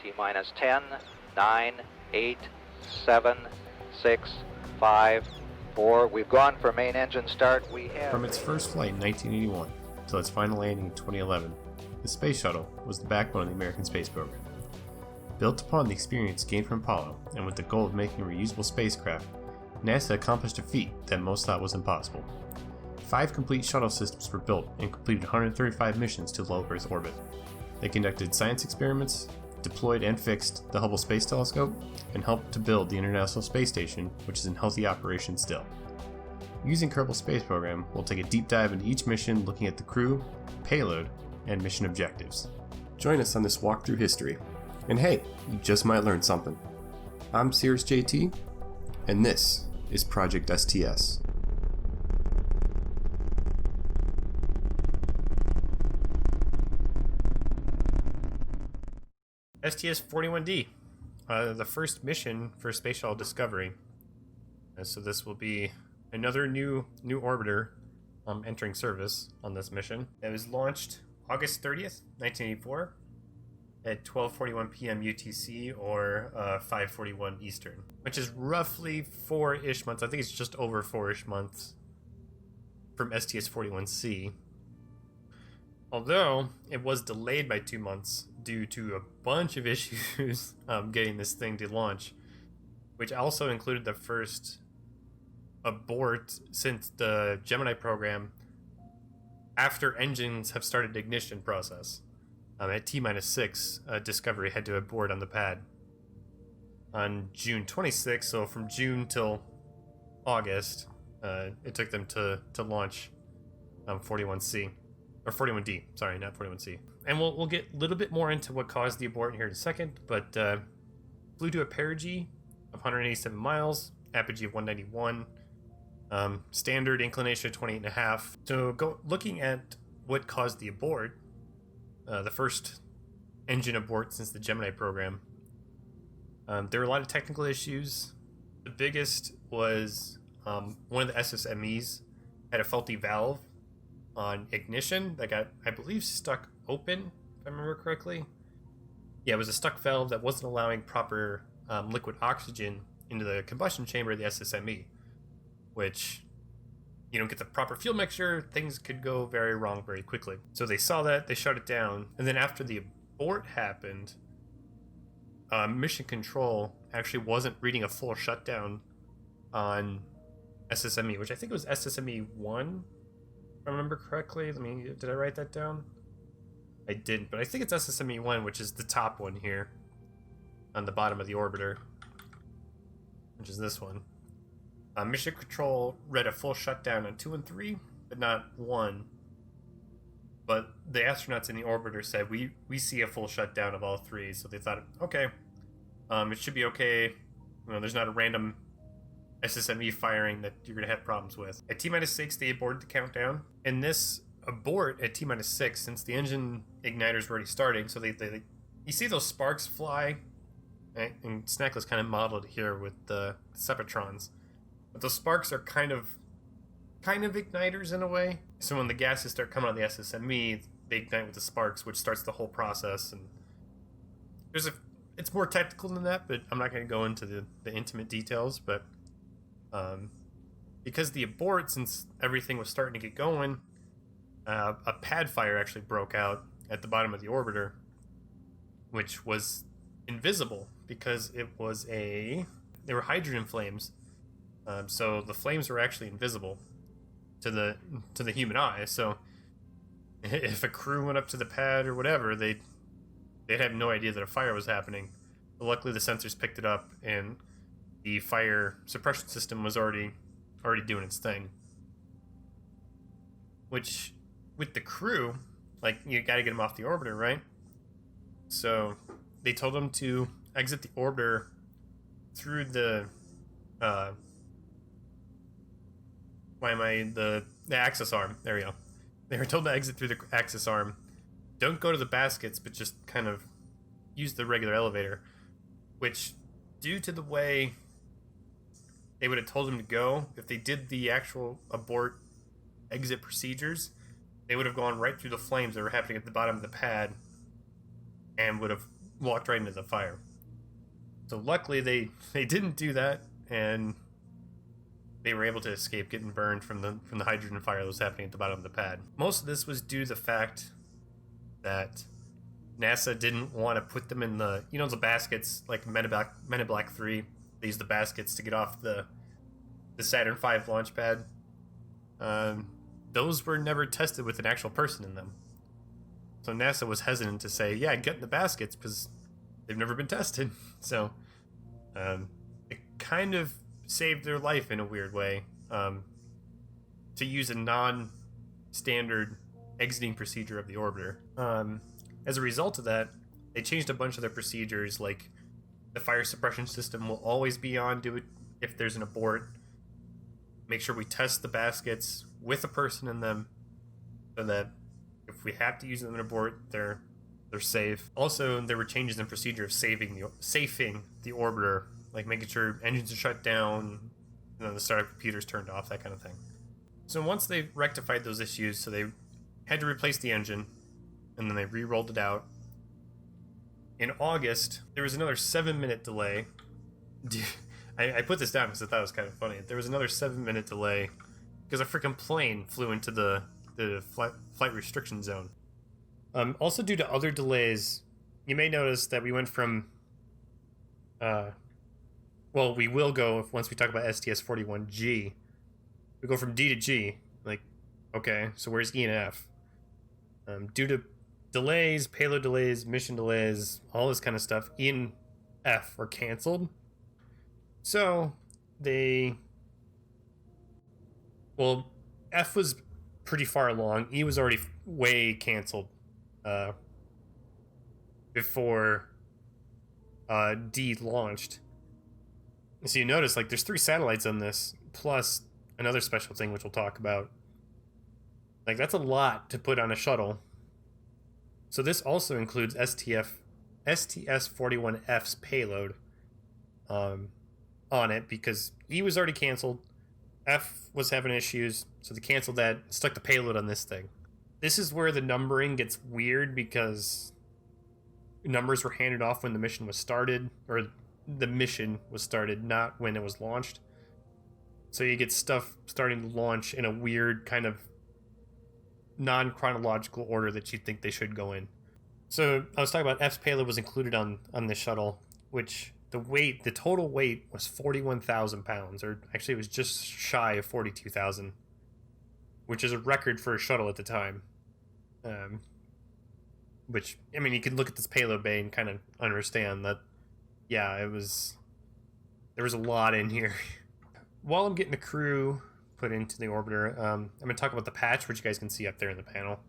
T-minus 10, 9, 8, 7, 6, 5, 4. We've gone for main engine start. From its first flight in 1981 till its final landing in 2011, the Space Shuttle was the backbone of the American space program. Built upon the experience gained from Apollo, and with the goal of making a reusable spacecraft, NASA accomplished a feat that most thought was impossible. 5 complete shuttle systems were built and completed 135 missions to low Earth orbit. They conducted science experiments, deployed and fixed the Hubble Space Telescope, and helped to build the International Space Station, which is in healthy operation still. Using Kerbal Space Program, we'll take a deep dive into each mission, looking at the crew, payload, and mission objectives. Join us on this walk through history. And hey, you just might learn something. I'm Sears JT, and this is Project STS. STS-41-D, the first mission for Space Shuttle Discovery. So this will be another new orbiter entering service on this mission. It was launched August 30th, 1984 at 12:41 p.m. UTC or 5:41 Eastern, which is roughly 4-ish months. I think it's just over 4-ish months from STS-41C. Although it was delayed by 2 months due to a bunch of issues getting this thing to launch, which also included the first abort since the Gemini program after engines have started the ignition process. At T-minus 6, Discovery had to abort on the pad on June 26th, so from June till August, it took them to launch 41C. Or 41D, sorry, not 41C. And we'll get a little bit more into what caused the abort here in a second, but flew to a perigee of 187 miles, apogee of 191, standard inclination of 28.5. So looking at what caused the abort, the first engine abort since the Gemini program, there were a lot of technical issues. The biggest was one of the SSMEs had a faulty valve on ignition that got, I believe, stuck open, if I remember correctly. Yeah, it was a stuck valve that wasn't allowing proper liquid oxygen into the combustion chamber of the SSME, which, you don't get the proper fuel mixture, things could go very wrong very quickly. So they saw that, they shut it down, and then after the abort happened, mission control actually wasn't reading a full shutdown on SSME, which I think it was SSME 1, if I remember correctly. Did I write that down? I didn't, but I think it's SSME 1, which is the top one here on the bottom of the orbiter, which is this one. Mission control read a full shutdown on 2 and 3, but not 1. But the astronauts in the orbiter said, we see a full shutdown of all 3, so they thought, okay, it should be okay. There's not a random SSME firing that you're going to have problems with. At T-minus 6, they aborted the countdown. And this abort at T-minus 6, since the engine igniters were already starting, so they you see those sparks fly, right? And Snackless kind of modeled here with the Separatrons. But those sparks are kind of igniters in a way. So when the gases start coming out of the SSME, they ignite with the sparks, which starts the whole process. And it's more technical than that, but I'm not going to go into the intimate details. But because the abort, since everything was starting to get going, a pad fire actually broke out at the bottom of the orbiter, which was invisible because they were hydrogen flames. So the flames were actually invisible to the human eye. So if a crew went up to the pad or whatever, they'd have no idea that a fire was happening. But luckily, the sensors picked it up, and the fire suppression system was already doing its thing. Which, with the crew, you got to get them off the orbiter, right? So they told them to exit the orbiter through the the access arm. There we go. They were told to exit through the access arm. Don't go to the baskets, but just kind of use the regular elevator. Which, due to the way they would have told them to go, if they did the actual abort exit procedures, they would have gone right through the flames that were happening at the bottom of the pad and would have walked right into the fire. So luckily they didn't do that, and they were able to escape getting burned from the hydrogen fire that was happening at the bottom of the pad. Most of this was due to the fact that NASA didn't want to put them in the baskets like Men in Black 3. They used the baskets to get off the Saturn V launch pad. Those were never tested with an actual person in them. So NASA was hesitant to say, yeah, get in the baskets, because they've never been tested. So it kind of saved their life in a weird way, to use a non-standard exiting procedure of the orbiter. As a result of that, they changed a bunch of their procedures, like the fire suppression system will always be on if there's an abort. Make sure we test the baskets with a person in them, so that if we have to use them in abort, they're safe. Also, there were changes in procedure of safing the orbiter, like making sure engines are shut down, the startup computers turned off, that kind of thing. So once they rectified those issues, so they had to replace the engine, and then they re-rolled it out. In August, there was another 7-minute delay. I put this down because I thought it was kind of funny. There was another 7-minute delay because a freaking plane flew into the flight restriction zone. Also, due to other delays, you may notice that we went from... well, we will go, once we talk about STS-41-G. We go from D to G. Like, okay, so where's E and F? Due to delays, payload delays, mission delays, all this kind of stuff, E and F were canceled. So, F was pretty far along. E was already way canceled before D launched. So you notice, like, there's 3 satellites on this, plus another special thing which we'll talk about. Like, that's a lot to put on a shuttle. So this also includes STS-41F's payload on it, because E was already canceled, F was having issues, so they canceled that, stuck the payload on this thing. This is where the numbering gets weird, because numbers were handed off when the mission was started, or the mission was started, not when it was launched. So you get stuff starting to launch in a weird kind of non-chronological order that you'd think they should go in. So I was talking about F's payload was included on the shuttle, which the total weight was 41,000 pounds, or actually it was just shy of 42,000, which is a record for a shuttle at the time. Which, I mean, you can look at this payload bay and kind of understand that, yeah, there was a lot in here. While I'm getting the crew put into the orbiter, I'm going to talk about the patch, which you guys can see up there in the panel.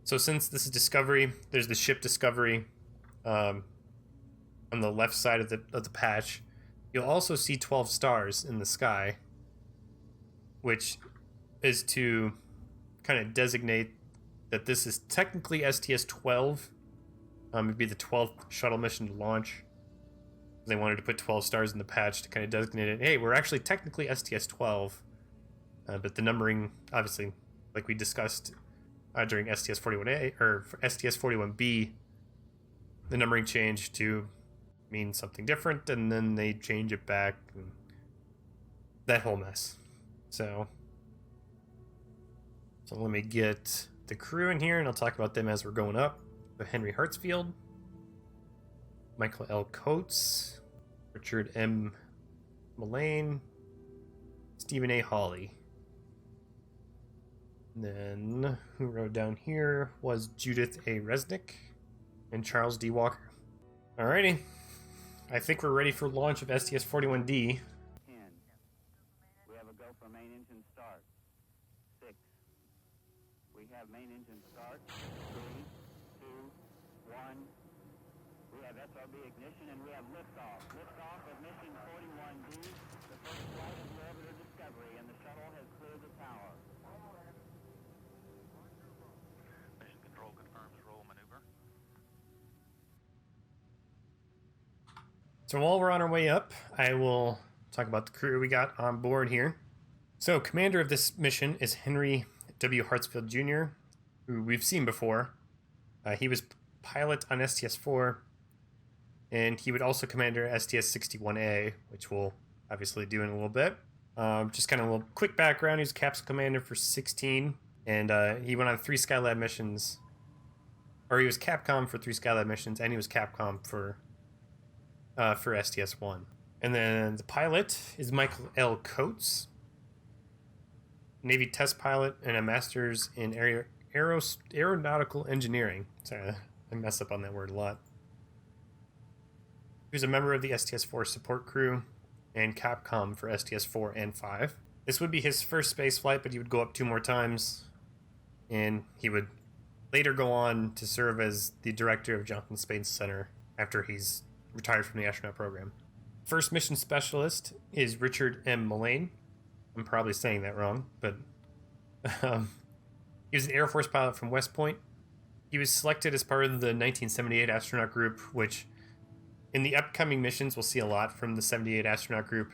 So since this is Discovery, there's the ship Discovery on the left side of the patch. You'll also see 12 stars in the sky, which is to kind of designate that this is technically STS-12. It'd be the 12th shuttle mission to launch. They wanted to put 12 stars in the patch to kind of designate it. Hey, we're actually technically STS-12. But the numbering, obviously, like we discussed during STS-41A, or STS-41B, the numbering changed to mean something different, and then they change it back, and that whole mess. So let me get the crew in here, and I'll talk about them as we're going up. Henry Hartsfield, Michael L. Coates, Richard M. Mullane, Stephen A. Hawley. And then, who wrote down here was Judith A. Resnick and Charles D. Walker. Alrighty. I think we're ready for launch of STS-41-D. 10. We have a go for main engine start. 6. We have main engine start. 3, 2, 1. We have SRB ignition and we have liftoff. Liftoff of mission 41-D, the first flight of the orbiter Discovery, and the shuttle has cleared the tower. Mission control confirms roll maneuver. So while we're on our way up, I will talk about the crew we got on board here. So commander of this mission is Henry W. Hartsfield Jr., who we've seen before. He was pilot on STS-4. and he would also command her STS-41-A, which we'll obviously do in a little bit. Just kind of a little quick background. He was capsule commander for 16, and he went on 3 Skylab missions. Or he was Capcom for 3 Skylab missions, and he was Capcom for STS-1. And then the pilot is Michael L. Coates, Navy test pilot and a master's in aeronautical engineering. Sorry, I mess up on that word a lot. He was a member of the STS-4 support crew and Capcom for STS-4 and 5. This would be his first space flight, but he would go up 2 more times, and he would later go on to serve as the director of Johnson Space Center after he's retired from the astronaut program. First mission specialist is Richard M. Mullane. I'm probably saying that wrong, but he was an Air Force pilot from West Point. He was selected as part of the 1978 astronaut group, which in the upcoming missions we'll see a lot from the 78 astronaut group.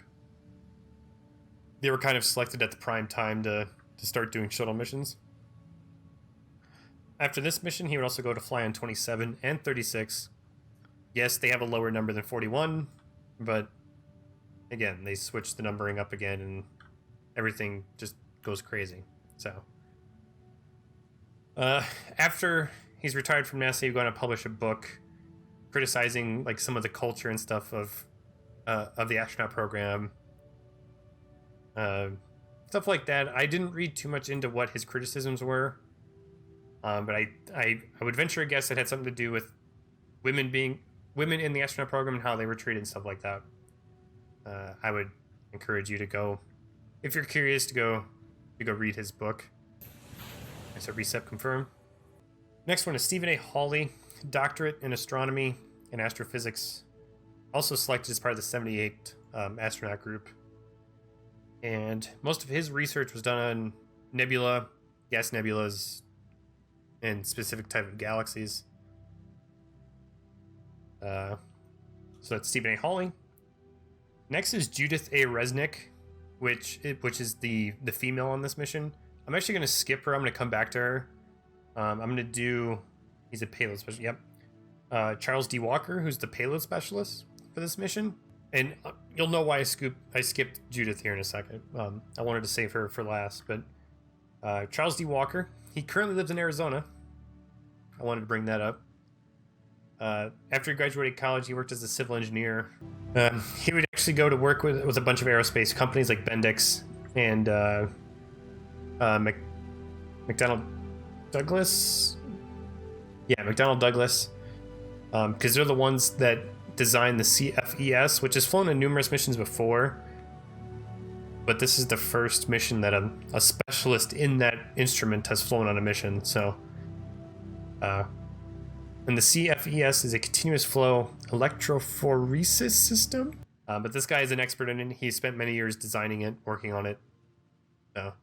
They were kind of selected at the prime time to start doing shuttle missions. After this mission, he would also go to fly on 27 and 36. Yes, they have a lower number than 41, but again, they switched the numbering up again, and everything just goes crazy. So, after he's retired from NASA, he's going to publish a book criticizing like some of the culture and stuff of the astronaut program, stuff like that. I didn't read too much into what his criticisms were, but I would venture a guess it had something to do with women in the astronaut program and how they were treated and stuff like that. I would encourage you to go, if you're curious, to go read his book. So Recep confirm. Next one is Stephen A. Hawley, doctorate in astronomy and astrophysics, also selected as part of the 78 astronaut group. And most of his research was done on nebula, gas nebulas, and specific type of galaxies. So that's Stephen A. Hawley. Next is Judith A. Resnick, which is the female on this mission. I'm actually going to skip her. I'm going to come back to her. I'm going to do... He's a payload specialist. Yep. Charles D. Walker, who's the payload specialist for this mission. And you'll know why I skipped Judith here in a second. I wanted to save her for last. But Charles D. Walker, he currently lives in Arizona. I wanted to bring that up. After he graduated college, he worked as a civil engineer. He would actually go to work with a bunch of aerospace companies like Bendix and McDonnell Douglas. Yeah, McDonnell Douglas. Because they're the ones that designed the CFES, which has flown in numerous missions before. But this is the first mission that a specialist in that instrument has flown on a mission. So, and the CFES is a continuous flow electrophoresis system. But this guy is an expert in it. He spent many years designing it, working on it. So,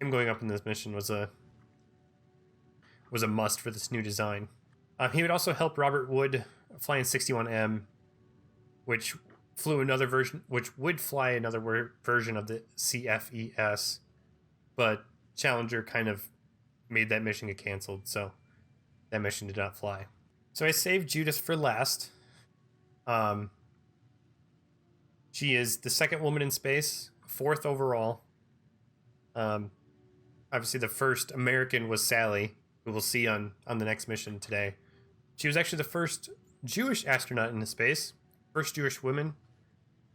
him going up in this mission was a must for this new design. He would also help Robert Wood fly in 61M, which would fly another version of the CFES, but Challenger kind of made that mission get canceled, so that mission did not fly. So I saved Judith for last. She is the second woman in space, 4th overall. Obviously the first American was Sally, who we'll see on the next mission today. She was actually the first Jewish astronaut into space, first Jewish woman,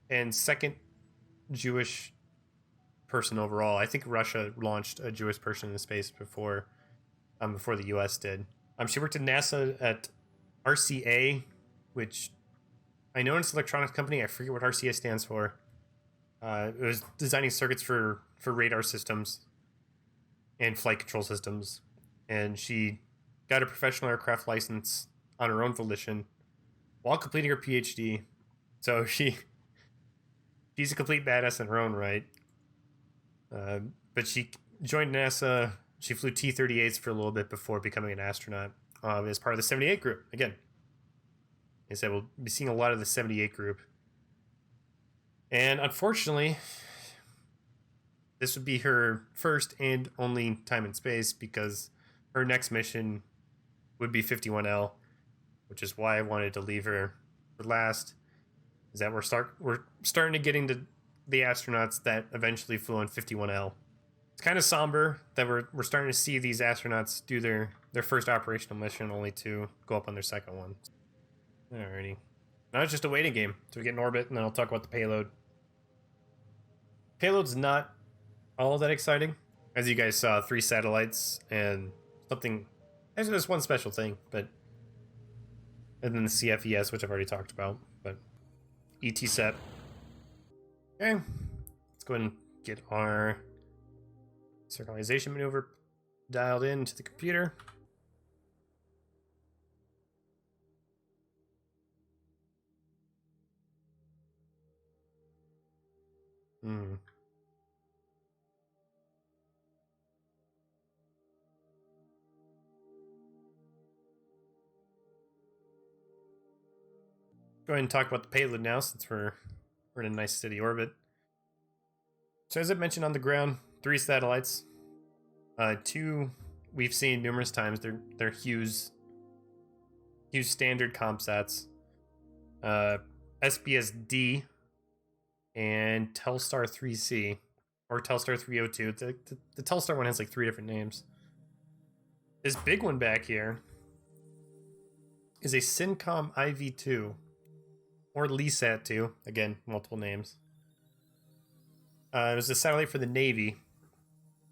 and second Jewish person overall. I think Russia launched a Jewish person into space before the U.S. did. She worked at NASA at RCA, which I know it's an electronics company. I forget what RCA stands for. It was designing circuits for radar systems and flight control systems. And she got a professional aircraft license on her own volition while completing her PhD. So she's a complete badass in her own right. But she joined NASA. She flew T-38s for a little bit before becoming an astronaut as part of the 78 group. Again, I said we'll be seeing a lot of the 78 group. And unfortunately, this would be her first and only time in space because her next mission would be 51L, which is why I wanted to leave her for last is that we're starting to get into the astronauts that eventually flew on 51L. It's kind of somber that we're starting to see these astronauts do their first operational mission, only to go up on their second one. Alrighty. Now it's just a waiting game. So we get in orbit, and then I'll talk about the payload. Payload's not all that exciting. As you guys saw, 3 satellites and something... Actually, there's one special thing, but... And then the CFES, which I've already talked about, but... ET set. Okay. Let's go ahead and get our synchronization maneuver dialed into the computer. Go ahead and talk about the payload now, since we're in a nice steady orbit. So as I mentioned, on the ground, 3 satellites. 2 we've seen numerous times. They're Hughes standard ComSats. SPS-D and Telstar 3C, or Telstar 302. The Telstar one has like 3 different names. This big one back here is a Syncom IV-2, or LESAT-2. Again, multiple names. It was a satellite for the Navy,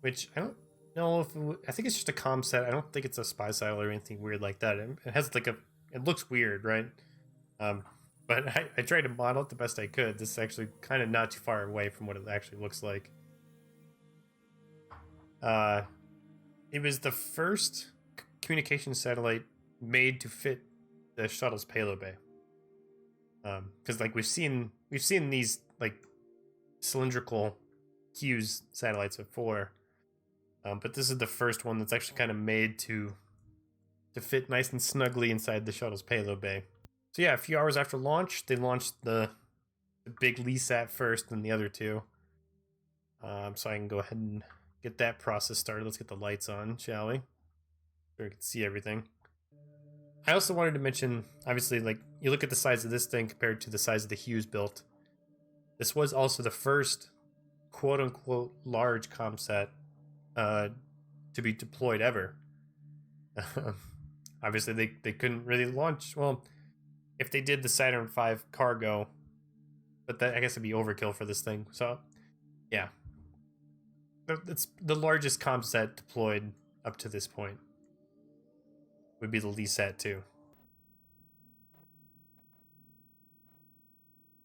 which I don't know if I think it's just a ComSat. I don't think it's a spy satellite or anything weird like that. It has like it looks weird, right? But I tried to model it the best I could. This is actually kind of not too far away from what it actually looks like. It was the first communication satellite made to fit the shuttle's payload bay. Because like we've seen these like cylindrical Hughes satellites before, but this is the first one that's actually kind of made to fit nice and snugly inside the shuttle's payload bay. So yeah, a few hours after launch, they launched the big LESAT first, and the other 2. So I can go ahead and get that process started. Let's get the lights on, shall we? So we can see everything. I also wanted to mention, obviously, like, you look at the size of this thing compared to the size of the Hughes built. This was also the first quote-unquote large ComSat to be deployed ever. Obviously, they couldn't really launch... Well, if they did the Saturn V cargo, but that I guess it'd be overkill for this thing. So, yeah. It's the largest ComSat deployed up to this point. Would be the LESAT-2.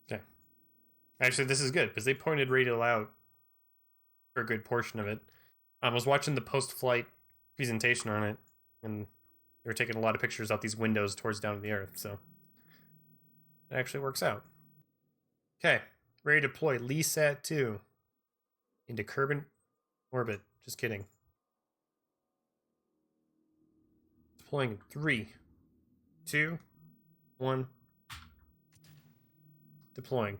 Okay. Actually, this is good, because they pointed radial out for a good portion of it. I was watching the post-flight presentation on it, and they were taking a lot of pictures out these windows towards down to the Earth, so it actually works out. Okay, ready to deploy LESAT-2 into Kerbal orbit. Just kidding. Deploying in 3, 2, 1. Deploying.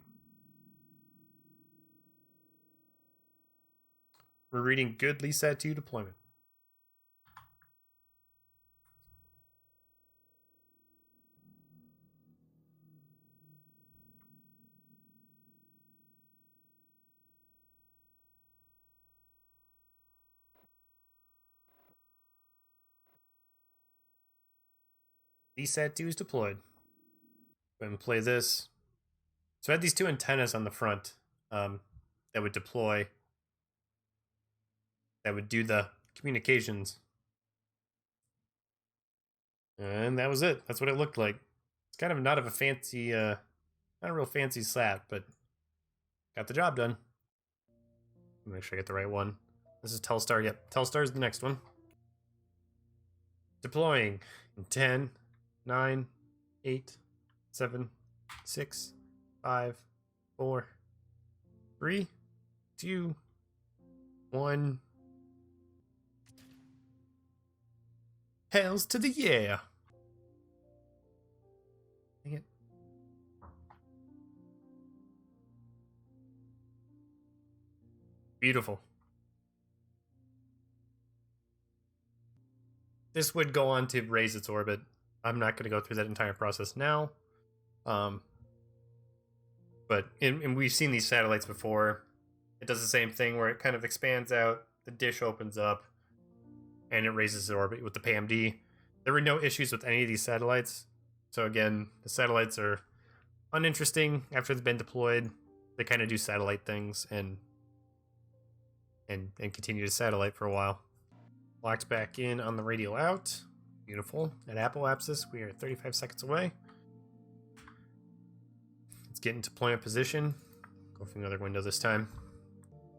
We're reading good LESAT-2 deployment. LESAT-2 is deployed. Go ahead and play this. So I had these 2 antennas on the front that would deploy, that would do the communications. And that was it. That's what it looked like. It's kind of not a fancy, not a real fancy sat, but got the job done. Make sure I get the right one. This is Telstar. Yep, Telstar is the next one. Deploying in 10, 9, 8, 7, 6, 5, 4, 3, 2, 1. Hells to the yeah. Dang it. Beautiful. This would go on to raise its orbit. I'm not going to go through that entire process now. But and we've seen these satellites before. It does the same thing where it kind of expands out, the dish opens up, and it raises the orbit with the PMD. There were no issues with any of these satellites. So again, the satellites are uninteresting after they've been deployed. They kind of do satellite things and continue to satellite for a while. Locked back in on the radial out. Beautiful. At apoapsis, we are 35 seconds away. Let's get in deployment position. Go for another window this time.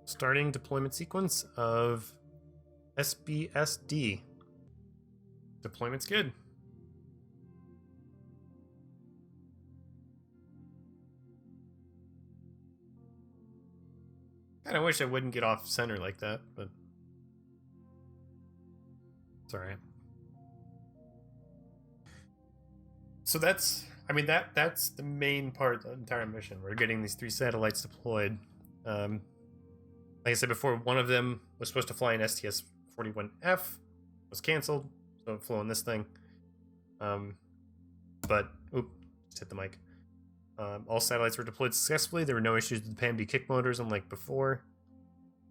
Starting deployment sequence of STS-D. Deployment's good. Kind of wish I wouldn't get off center like that, but it's alright. So that's the main part of the entire mission. We're getting these 3 satellites deployed. Like I said before, one of them was supposed to fly in STS-41-F, was canceled, so it flew on this thing. But, just hit the mic. All satellites were deployed successfully. There were no issues with the PMD kick motors, unlike before.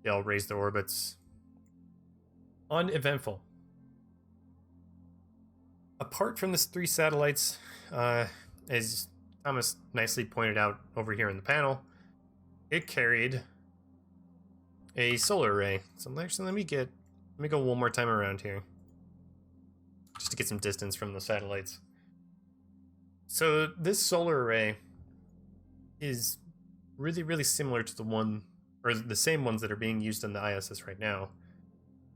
They all raised their orbits. Uneventful. Apart from these 3 satellites, as Thomas nicely pointed out over here in the panel, it carried a solar array. So actually, let me go one more time around here, just to get some distance from the satellites. So this solar array is really, really similar to the one, or the same ones that are being used on the ISS right now.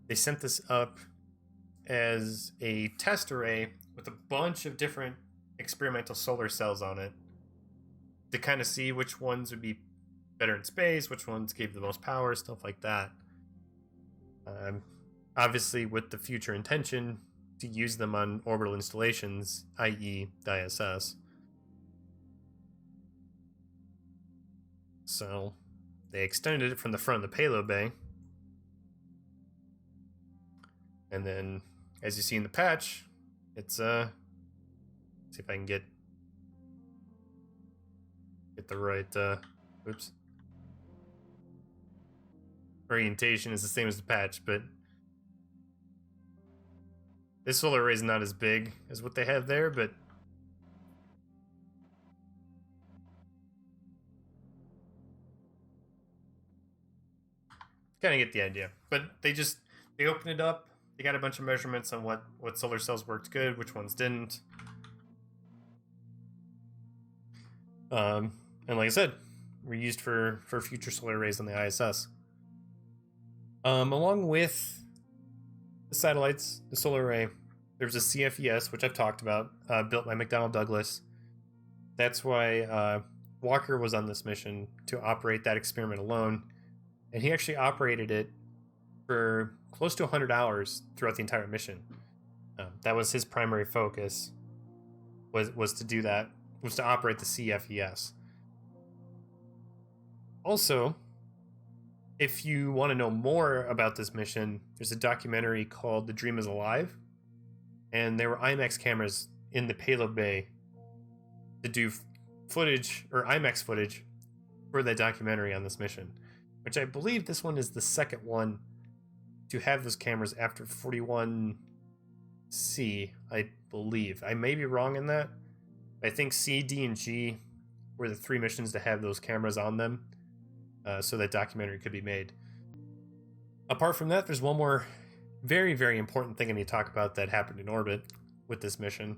They sent this up as a test array with a bunch of different experimental solar cells on it to kind of see which ones would be better in space, which ones gave the most power, stuff like that. Obviously, with the future intention to use them on orbital installations, i.e. the ISS. So they extended it from the front of the payload bay. And then, as you see in the patch, it's see if I can get the right orientation is the same as the patch, but this solar array is not as big as what they have there, but kind of get the idea. But they opened it up. They got a bunch of measurements on what solar cells worked good, which ones didn't. And like I said, were used for future solar arrays on the ISS. Along with the satellites, the solar array, there's a CFES, which I've talked about, built by McDonnell Douglas. That's why Walker was on this mission to operate that experiment alone. And he actually operated it for close to 100 hours throughout the entire mission. That was his primary focus, was to do that, was to operate the CFES. Also, if you want to know more about this mission, there's a documentary called The Dream is Alive, and there were IMAX cameras in the payload bay to do footage, or IMAX footage, for that documentary on this mission, which I believe this one is the second one to have those cameras after 41C, I believe. I may be wrong in that. I think C, D, and G were the 3 missions to have those cameras on them, so that documentary could be made. Apart from that, there's one more very, very important thing I need to talk about that happened in orbit with this mission,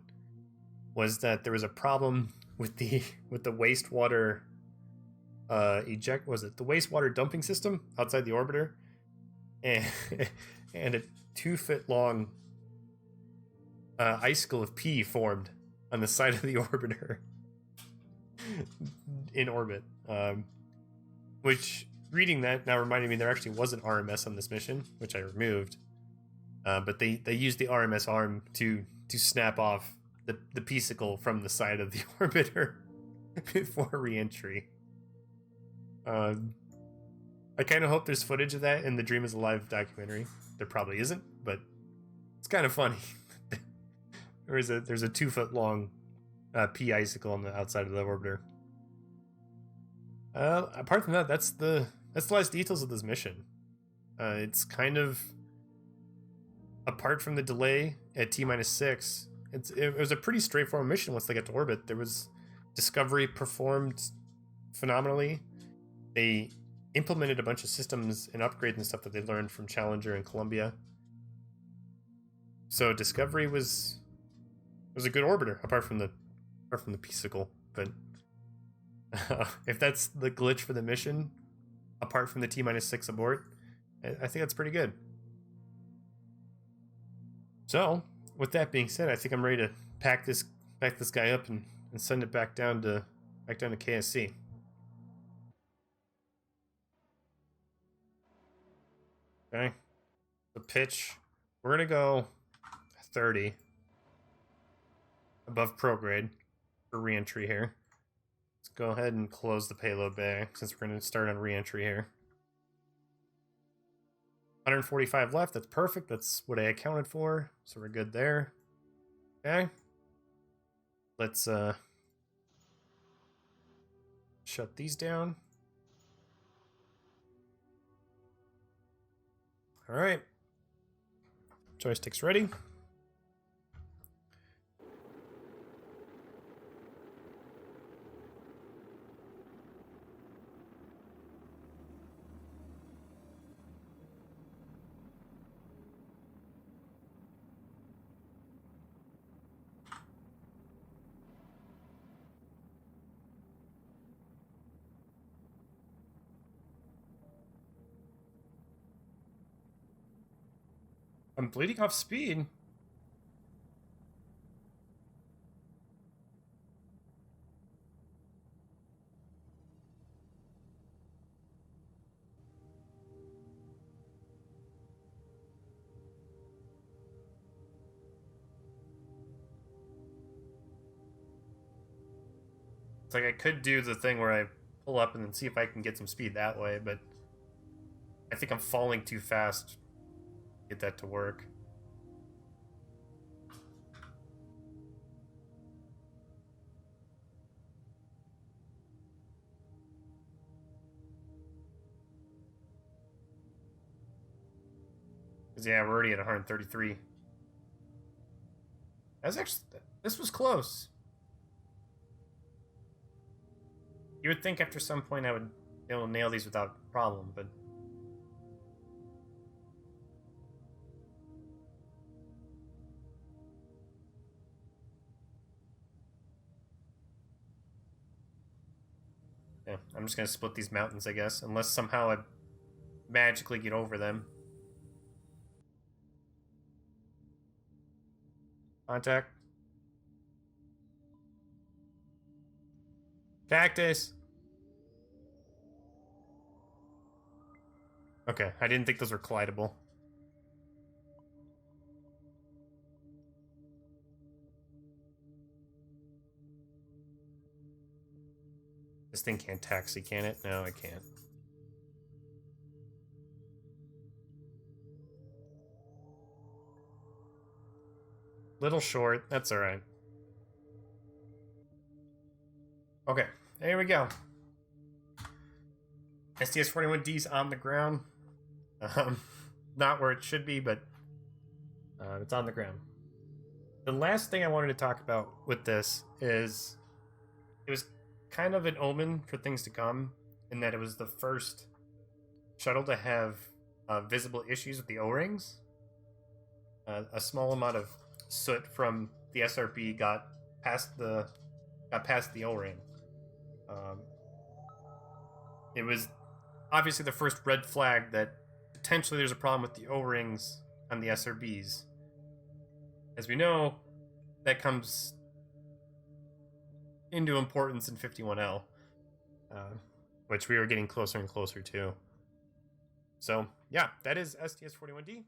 was that there was a problem with the wastewater the wastewater dumping system outside the orbiter, and a 2-foot long icicle of pee formed on the side of the orbiter in orbit. Which, reading that now reminded me there actually was an RMS on this mission, which I removed. But they used the RMS arm to snap off the pesicle from the side of the orbiter before re-entry. I kind of hope there's footage of that in the Dream is Alive documentary. There probably isn't, but it's kind of funny. There's a 2-foot long P icicle on the outside of the orbiter. Apart from that, that's the last details of this mission. It's kind of, apart from the delay at T-6, it was a pretty straightforward mission once they got to orbit. There was Discovery performed phenomenally. They implemented a bunch of systems and upgrades and stuff that they learned from Challenger and Columbia. So Discovery was a good orbiter, apart from the P-sicle. But if that's the glitch for the mission, apart from the T-6 abort, I think that's pretty good. So, with that being said, I think I'm ready to pack this guy up and send it back down to KSC. Okay. The pitch, we're gonna go 30 above prograde for re-entry here. Let's go ahead and close the payload bay since we're gonna start on re-entry here. 145 left, that's perfect. That's what I accounted for, so we're good there. Okay. Let's shut these down. All right. Joystick's ready. I'm bleeding off speed. It's like I could do the thing where I pull up and then see if I can get some speed that way, but I think I'm falling too fast to get that to work. Because yeah, we're already at 133. This was close. You would think after some point I would be able to nail these without problem, but yeah, I'm just gonna split these mountains, I guess, unless somehow I magically get over them. Contact. Cactus. Okay, I didn't think those were collidable. This thing can't taxi, can it? No, it can't. Little short, that's alright. Okay, there we go. STS-41-D's on the ground. Not where it should be, but it's on the ground. The last thing I wanted to talk about with this is it was kind of an omen for things to come, in that it was the first shuttle to have visible issues with the O-rings. A small amount of soot from the SRB got past the O-ring. It was obviously the first red flag that potentially there's a problem with the O-rings on the SRBs. As we know, that comes into importance in 51L, which we are getting closer and closer to. So, yeah, that is STS-41-D.